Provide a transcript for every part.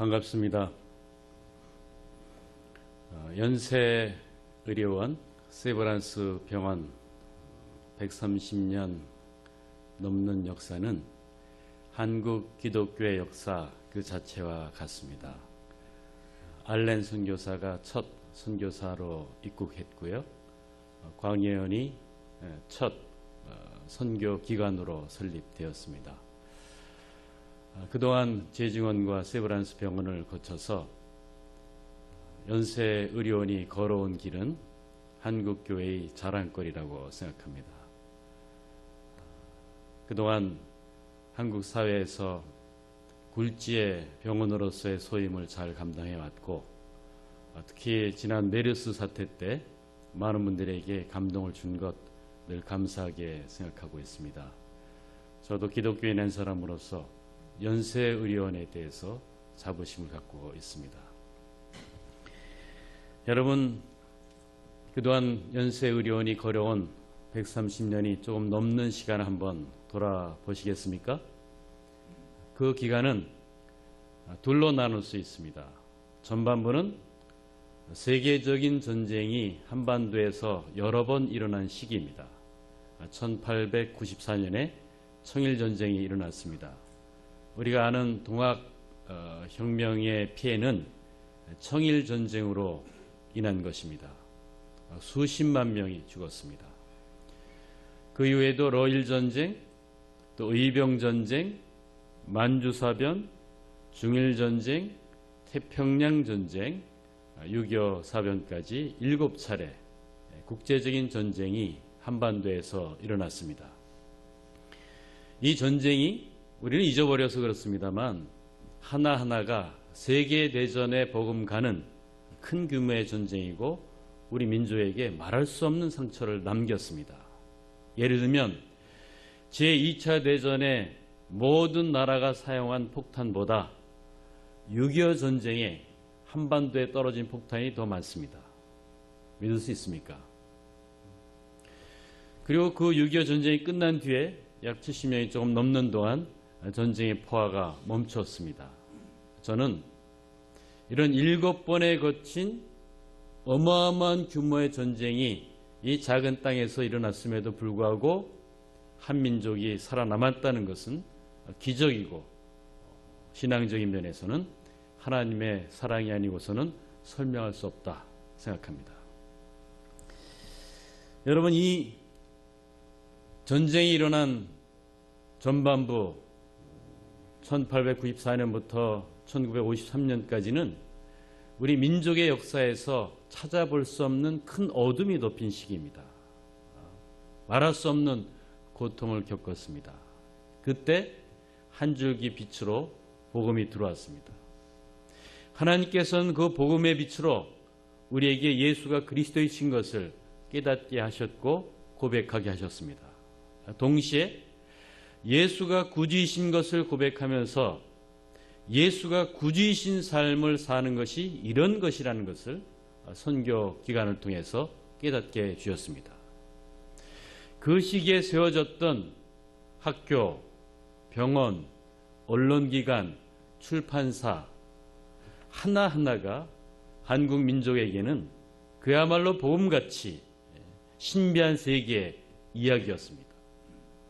반갑습니다. 연세의료원 세브란스 병원 130년 넘는 역사는 한국 기독교의 역사 그 자체와 같습니다. 알렌 선교사가 첫 선교사로 입국했고요. 광예언이 첫 선교 기관으로 설립되었습니다. 그동안 재증원과 세브란스 병원을 거쳐서 연세의료원이 걸어온 길은 한국교회의 자랑거리라고 생각합니다. 그동안 한국 사회에서 굴지의 병원으로서의 소임을 잘 감당해왔고, 특히 지난 메르스 사태 때 많은 분들에게 감동을 준 것 늘 감사하게 생각하고 있습니다. 저도 기독교인 한 사람으로서 연세의료원에 대해서 자부심을 갖고 있습니다. 여러분, 그동안 연세의료원이 걸어온 130년이 조금 넘는 시간을 한번 돌아보시겠습니까? 그 기간은 둘로 나눌 수 있습니다. 전반부는 세계적인 전쟁이 한반도에서 여러 번 일어난 시기입니다. 1894년에 청일전쟁이 일어났습니다. 우리가 아는 동학혁명의 피해는 청일전쟁으로 인한 것입니다. 수십만 명이 죽었습니다. 그 이후에도 러일전쟁, 또 의병전쟁, 만주사변, 중일전쟁, 태평양전쟁, 6.25 사변까지 7차례 국제적인 전쟁이 한반도에서 일어났습니다. 이 전쟁이 우리는 잊어버려서 그렇습니다만 하나하나가 세계대전의 버금가는 큰 규모의 전쟁이고 우리 민족에게 말할 수 없는 상처를 남겼습니다. 예를 들면 제2차 대전의 모든 나라가 사용한 폭탄보다 6.25 전쟁에 한반도에 떨어진 폭탄이 더 많습니다. 믿을 수 있습니까? 그리고 그 6.25 전쟁이 끝난 뒤에 약 70년이 조금 넘는 동안 전쟁의 포화가 멈췄습니다. 저는 이런 7번에 거친 어마어마한 규모의 전쟁이 이 작은 땅에서 일어났음에도 불구하고 한민족이 살아남았다는 것은 기적이고 신앙적인 면에서는 하나님의 사랑이 아니고서는 설명할 수 없다 생각합니다. 여러분, 이 전쟁이 일어난 전반부 1894년부터 1953년까지는 우리 민족의 역사에서 찾아볼 수 없는 큰 어둠이 덮인 시기입니다. 말할 수 없는 고통을 겪었습니다. 그때 한 줄기 빛으로 복음이 들어왔습니다. 하나님께서는 그 복음의 빛으로 우리에게 예수가 그리스도이신 것을 깨닫게 하셨고 고백하게 하셨습니다. 동시에 예수가 구주이신 것을 고백하면서 예수가 구주이신 삶을 사는 것이 이런 것이라는 것을 선교 기간을 통해서 깨닫게 해 주셨습니다. 그 시기에 세워졌던 학교, 병원, 언론기관, 출판사 하나하나가 한국 민족에게는 그야말로 복음같이 신비한 세계의 이야기였습니다.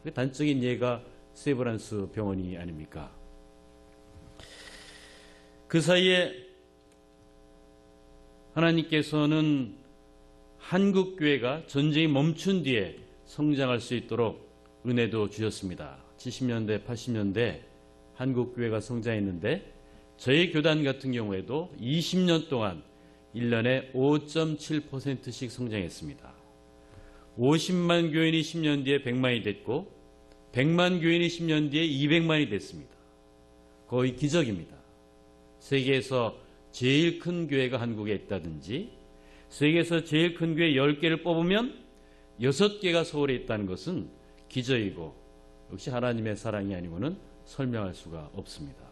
그 단적인 예가 세브란스 병원이 아닙니까? 그 사이에 하나님께서는 한국교회가 전쟁이 멈춘 뒤에 성장할 수 있도록 은혜도 주셨습니다. 70년대, 80년대 한국교회가 성장했는데 저희 교단 같은 경우에도 20년 동안 1년에 5.7%씩 성장했습니다. 50만 교인이 10년 뒤에 100만이 됐고 100만 교인이 10년 뒤에 200만이 됐습니다. 거의 기적입니다. 세계에서 제일 큰 교회가 한국에 있다든지 세계에서 제일 큰 교회 10개를 뽑으면 6개가 서울에 있다는 것은 기적이고 역시 하나님의 사랑이 아니고는 설명할 수가 없습니다.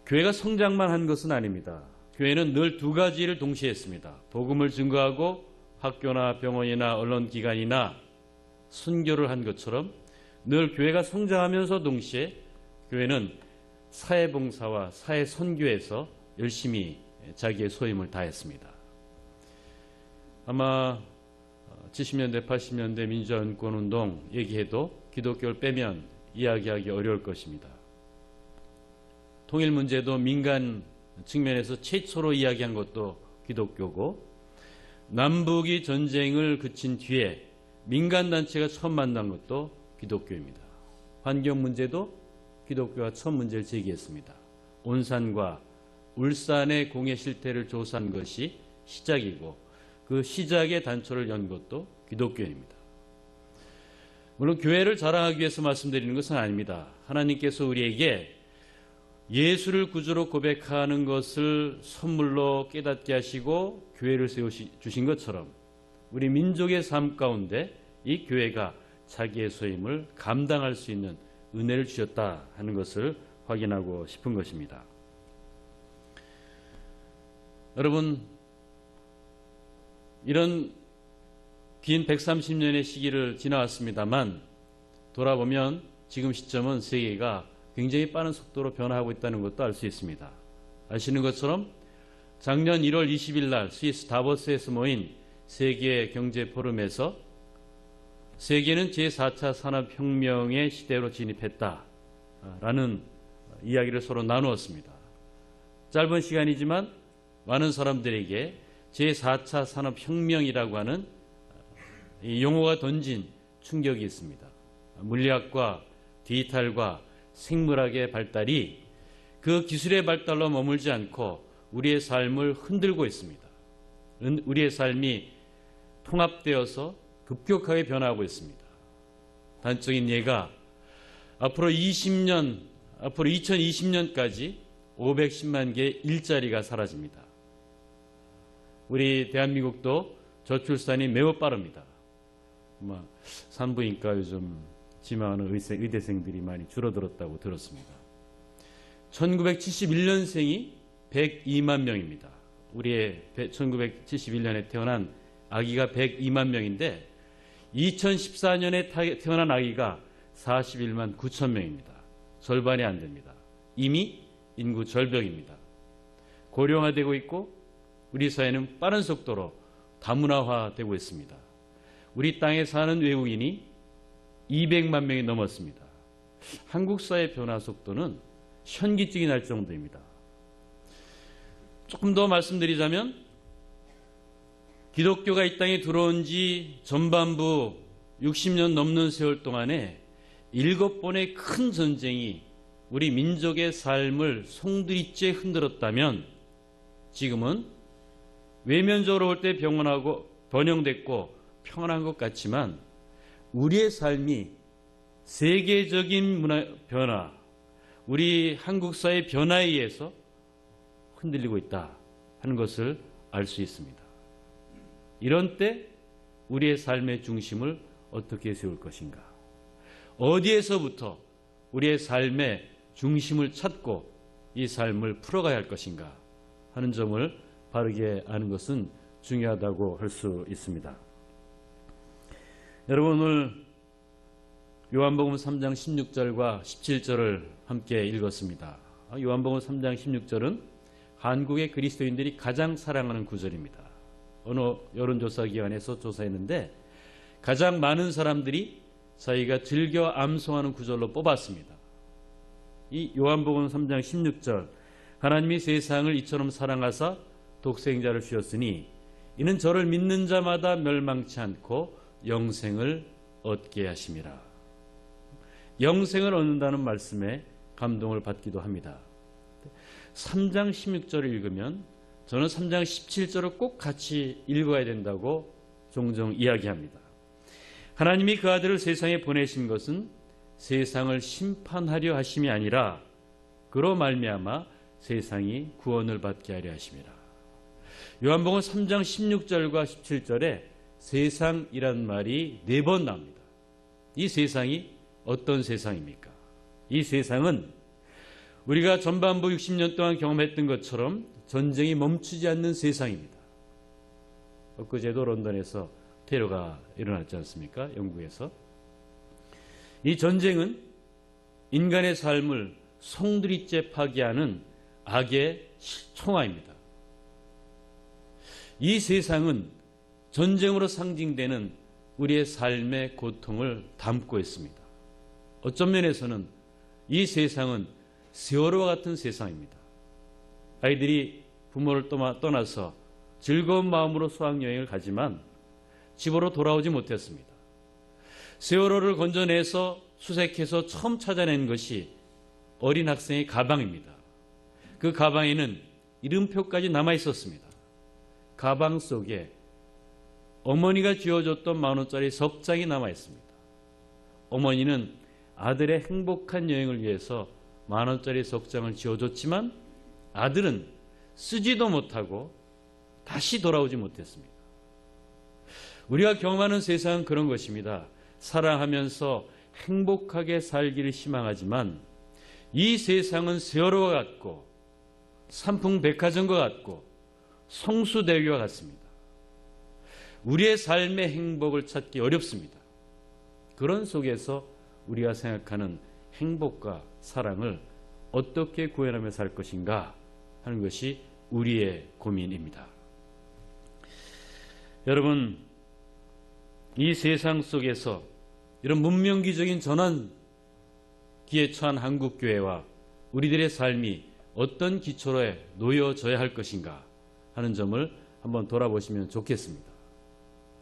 교회가 성장만 한 것은 아닙니다. 교회는 늘 두 가지를 동시에 했습니다. 복음을 증거하고 학교나 병원이나 언론기관이나 순교를 한 것처럼 늘 교회가 성장하면서 동시에 교회는 사회봉사와 사회선교에서 열심히 자기의 소임을 다했습니다. 아마 70년대, 80년대 민주화 운동운동 얘기해도 기독교를 빼면 이야기하기 어려울 것입니다. 통일 문제도 민간 측면에서 최초로 이야기한 것도 기독교고, 남북이 전쟁을 그친 뒤에 민간단체가 처음 만난 것도 기독교입니다. 환경 문제도 기독교가 처음 문제를 제기했습니다. 온산과 울산의 공해 실태를 조사한 것이 시작이고, 그 시작의 단초를 연 것도 기독교입니다. 물론 교회를 자랑하기 위해서 말씀드리는 것은 아닙니다. 하나님께서 우리에게 예수를 구주로 고백하는 것을 선물로 깨닫게 하시고 교회를 세워주신 것처럼 우리 민족의 삶 가운데 이 교회가 자기의 소임을 감당할 수 있는 은혜를 주셨다 하는 것을 확인하고 싶은 것입니다. 여러분, 이런 긴 130년의 시기를 지나왔습니다만 돌아보면 지금 시점은 세계가 굉장히 빠른 속도로 변화하고 있다는 것도 알 수 있습니다. 아시는 것처럼 작년 1월 20일 날 스위스 다보스에서 모인 세계 경제 포럼에서 세계는 제4차 산업혁명의 시대로 진입했다라는 이야기를 서로 나누었습니다. 짧은 시간이지만 많은 사람들에게 제4차 산업혁명이라고 하는 이 용어가 던진 충격이 있습니다. 물리학과 디지털과 생물학의 발달이 그 기술의 발달로 머물지 않고 우리의 삶을 흔들고 있습니다. 우리의 삶이 통합되어서 급격하게 변화하고 있습니다. 단적인 예가 앞으로 2020년까지 510만 개의 일자리가 사라집니다. 우리 대한민국도 저출산이 매우 빠릅니다. 산부인과 요즘 지망하는 의대생들이 많이 줄어들었다고 들었습니다. 1971년생이 102만 명입니다. 우리의 1971년에 태어난 아기가 102만 명인데 2014년에 태어난 아기가 41만 9천 명입니다. 절반이 안 됩니다. 이미 인구 절벽입니다. 고령화되고 있고 우리 사회는 빠른 속도로 다문화화되고 있습니다. 우리 땅에 사는 외국인이 200만 명이 넘었습니다. 한국 사회 변화 속도는 현기증이 날 정도입니다. 조금 더 말씀드리자면 기독교가 이 땅에 들어온 지 전반부 60년 넘는 세월 동안에 7번의 큰 전쟁이 우리 민족의 삶을 송두리째 흔들었다면 지금은 외면적으로 볼 때 병원하고 번영됐고 평안한 것 같지만 우리의 삶이 세계적인 문화 변화, 우리 한국 사회 변화에 의해서 흔들리고 있다 하는 것을 알 수 있습니다. 이런 때 우리의 삶의 중심을 어떻게 세울 것인가? 어디에서부터 우리의 삶의 중심을 찾고 이 삶을 풀어가야 할 것인가 하는 점을 바르게 아는 것은 중요하다고 할 수 있습니다. 여러분, 오늘 요한복음 3장 16절과 17절을 함께 읽었습니다. 요한복음 3장 16절은 한국의 그리스도인들이 가장 사랑하는 구절입니다. 어느 여론조사 기관에서 조사했는데 가장 많은 사람들이 자기가 즐겨 암송하는 구절로 뽑았습니다. 이 요한복음 3장 16절, 하나님이 세상을 이처럼 사랑하사 독생자를 주셨으니 이는 저를 믿는 자마다 멸망치 않고 영생을 얻게 하심이라. 영생을 얻는다는 말씀에 감동을 받기도 합니다. 3장 16절을 읽으면 저는 3장 17절을 꼭 같이 읽어야 된다고 종종 이야기합니다. 하나님이 그 아들을 세상에 보내신 것은 세상을 심판하려 하심이 아니라 그로 말미암아 세상이 구원을 받게 하려 하심이라. 요한복음 3장 16절과 17절에 세상이란 말이 4번 나옵니다. 이 세상이 어떤 세상입니까? 이 세상은 우리가 전반부 60년 동안 경험했던 것처럼 전쟁이 멈추지 않는 세상입니다. 엊그제도 런던에서 테러가 일어났지 않습니까? 영국에서. 이 전쟁은 인간의 삶을 송두리째 파괴하는 악의 총화입니다. 이 세상은 전쟁으로 상징되는 우리의 삶의 고통을 담고 있습니다. 어떤 면에서는 이 세상은 세월호와 같은 세상입니다. 아이들이 부모를 떠나서 즐거운 마음으로 수학여행을 가지만 집으로 돌아오지 못했습니다. 세월호를 건져내서 수색해서 처음 찾아낸 것이 어린 학생의 가방입니다. 그 가방에는 이름표까지 남아 있었습니다. 가방 속에 어머니가 쥐어줬던 10,000원짜리 석 장이 남아 있습니다. 어머니는 아들의 행복한 여행을 위해서 10,000원짜리 석 장을 쥐어줬지만 아들은 쓰지도 못하고 다시 돌아오지 못했습니다. 우리가 경험하는 세상은 그런 것입니다. 사랑하면서 행복하게 살기를 희망하지만 이 세상은 세월호와 같고 삼풍백화점과 같고 성수대교와 같습니다. 우리의 삶의 행복을 찾기 어렵습니다. 그런 속에서 우리가 생각하는 행복과 사랑을 어떻게 구현하며 살 것인가 하는 것이 우리의 고민입니다. 여러분, 이 세상 속에서 이런 문명기적인 전환기에 처한 한국교회와 우리들의 삶이 어떤 기초로에 놓여져야 할 것인가 하는 점을 한번 돌아보시면 좋겠습니다.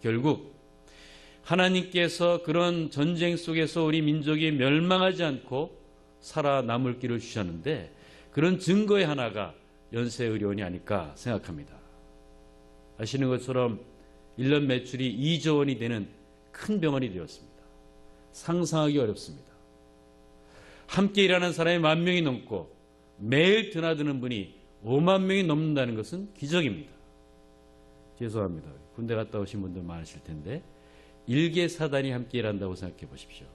결국 하나님께서 그런 전쟁 속에서 우리 민족이 멸망하지 않고 살아남을 길을 주셨는데 그런 증거의 하나가 연세의료원이 아닐까 생각합니다. 아시는 것처럼 1년 매출이 2조 원이 되는 큰 병원이 되었습니다. 상상하기 어렵습니다. 함께 일하는 사람이 10,000명이 넘고 매일 드나드는 분이 50,000명이 넘는다는 것은 기적입니다. 죄송합니다. 군대 갔다 오신 분들 많으실 텐데 1개 사단이 함께 일한다고 생각해 보십시오.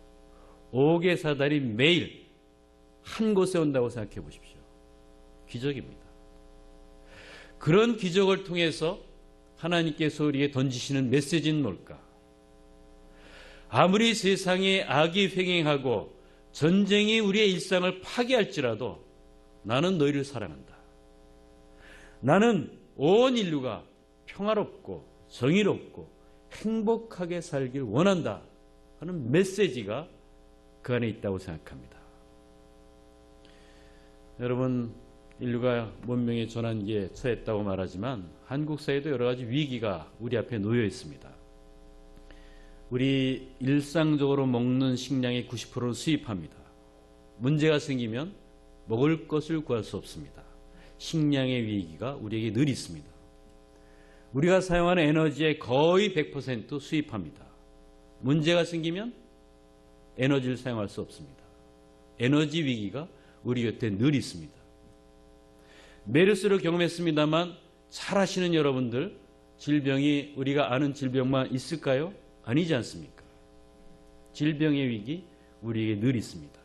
5개 사단이 매일 한 곳에 온다고 생각해 보십시오. 기적입니다. 그런 기적을 통해서 하나님께서 우리에게 던지시는 메시지는 뭘까? 아무리 세상에 악이 횡행하고 전쟁이 우리의 일상을 파괴할지라도 나는 너희를 사랑한다. 나는 온 인류가 평화롭고 정의롭고 행복하게 살길 원한다 하는 메시지가 그 안에 있다고 생각합니다. 여러분, 인류가 문명의 전환기에 처했다고 말하지만 한국 사회도 여러 가지 위기가 우리 앞에 놓여 있습니다. 우리 일상적으로 먹는 식량의 90%는 수입합니다. 문제가 생기면 먹을 것을 구할 수 없습니다. 식량의 위기가 우리에게 늘 있습니다. 우리가 사용하는 에너지의 거의 100% 수입합니다. 문제가 생기면 에너지를 사용할 수 없습니다. 에너지 위기가 우리 곁에 늘 있습니다. 메르스를 경험했습니다만 잘 아시는 여러분들, 질병이 우리가 아는 질병만 있을까요? 아니지 않습니까? 질병의 위기 우리에게 늘 있습니다.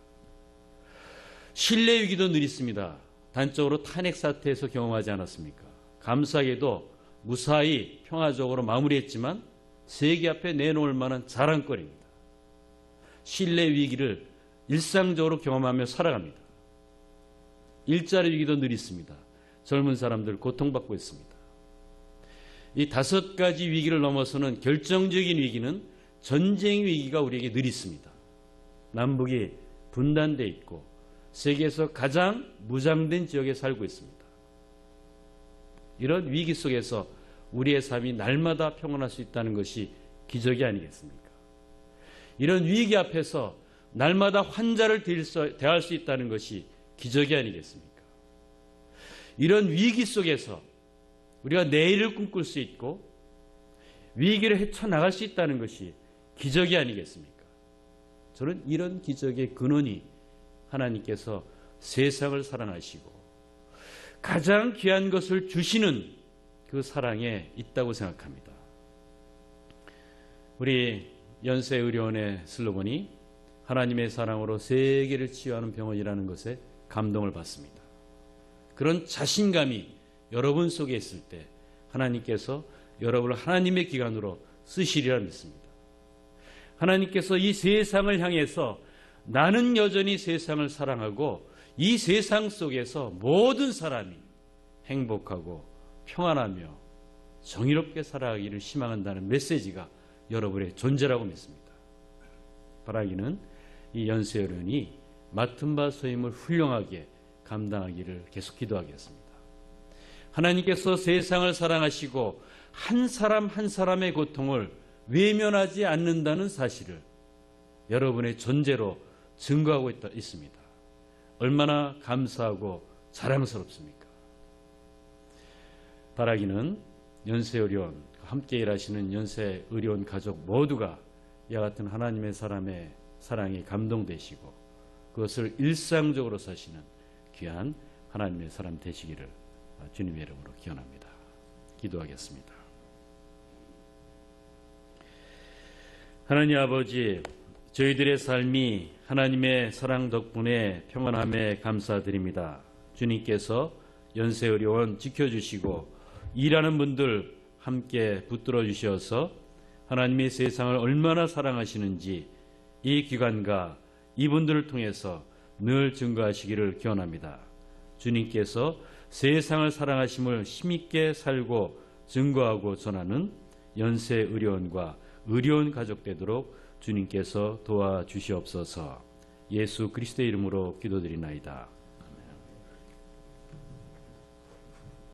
신뢰 위기도 늘 있습니다. 단적으로 탄핵 사태에서 경험하지 않았습니까? 감사하게도 무사히 평화적으로 마무리했지만 세계 앞에 내놓을 만한 자랑거리입니다. 신뢰 위기를 일상적으로 경험하며 살아갑니다. 일자리 위기도 늘 있습니다. 젊은 사람들 고통받고 있습니다. 이 5가지 위기를 넘어서는 결정적인 위기는 전쟁 위기가 우리에게 늘 있습니다. 남북이 분단돼 있고 세계에서 가장 무장된 지역에 살고 있습니다. 이런 위기 속에서 우리의 삶이 날마다 평온할 수 있다는 것이 기적이 아니겠습니까? 이런 위기 앞에서 날마다 환자를 대할 수 있다는 것이 기적이 아니겠습니까? 이런 위기 속에서 우리가 내일을 꿈꿀 수 있고 위기를 헤쳐나갈 수 있다는 것이 기적이 아니겠습니까? 저는 이런 기적의 근원이 하나님께서 세상을 사랑하시고 가장 귀한 것을 주시는 그 사랑에 있다고 생각합니다. 우리 연세의료원의 슬로건이 하나님의 사랑으로 세계를 치유하는 병원이라는 것에 감동을 받습니다. 그런 자신감이 여러분 속에 있을 때 하나님께서 여러분을 하나님의 기관으로 쓰시리라 믿습니다. 하나님께서 이 세상을 향해서 나는 여전히 세상을 사랑하고 이 세상 속에서 모든 사람이 행복하고 평안하며 정의롭게 살아가기를 희망한다는 메시지가 여러분의 존재라고 믿습니다. 바라기는 이 연세어른이 맡은 바 소임을 훌륭하게 감당하기를 계속 기도하겠습니다. 하나님께서 세상을 사랑하시고 한 사람 한 사람의 고통을 외면하지 않는다는 사실을 여러분의 존재로 증거하고 있습니다. 얼마나 감사하고 자랑스럽습니까? 바라기는 연세의료원, 함께 일하시는 연세의료원 가족 모두가 이와 같은 하나님의 사람의 사랑에 감동되시고 그것을 일상적으로 사시는 귀한 하나님의 사람 되시기를 주님의 이름으로 기원합니다. 기도하겠습니다. 하나님 아버지, 저희들의 삶이 하나님의 사랑 덕분에 평안함에 감사드립니다. 주님께서 연세의료원 지켜주시고 일하는 분들 함께 붙들어 주셔서 하나님의 세상을 얼마나 사랑하시는지 이 기관과 이분들을 통해서 늘 증거하시기를 기원합니다. 주님께서 세상을 사랑하심을 힘있게 살고 증거하고 전하는 연세의료원과 의료원 가족 되도록 주님께서 도와주시옵소서. 예수 그리스도의 이름으로 기도드리나이다.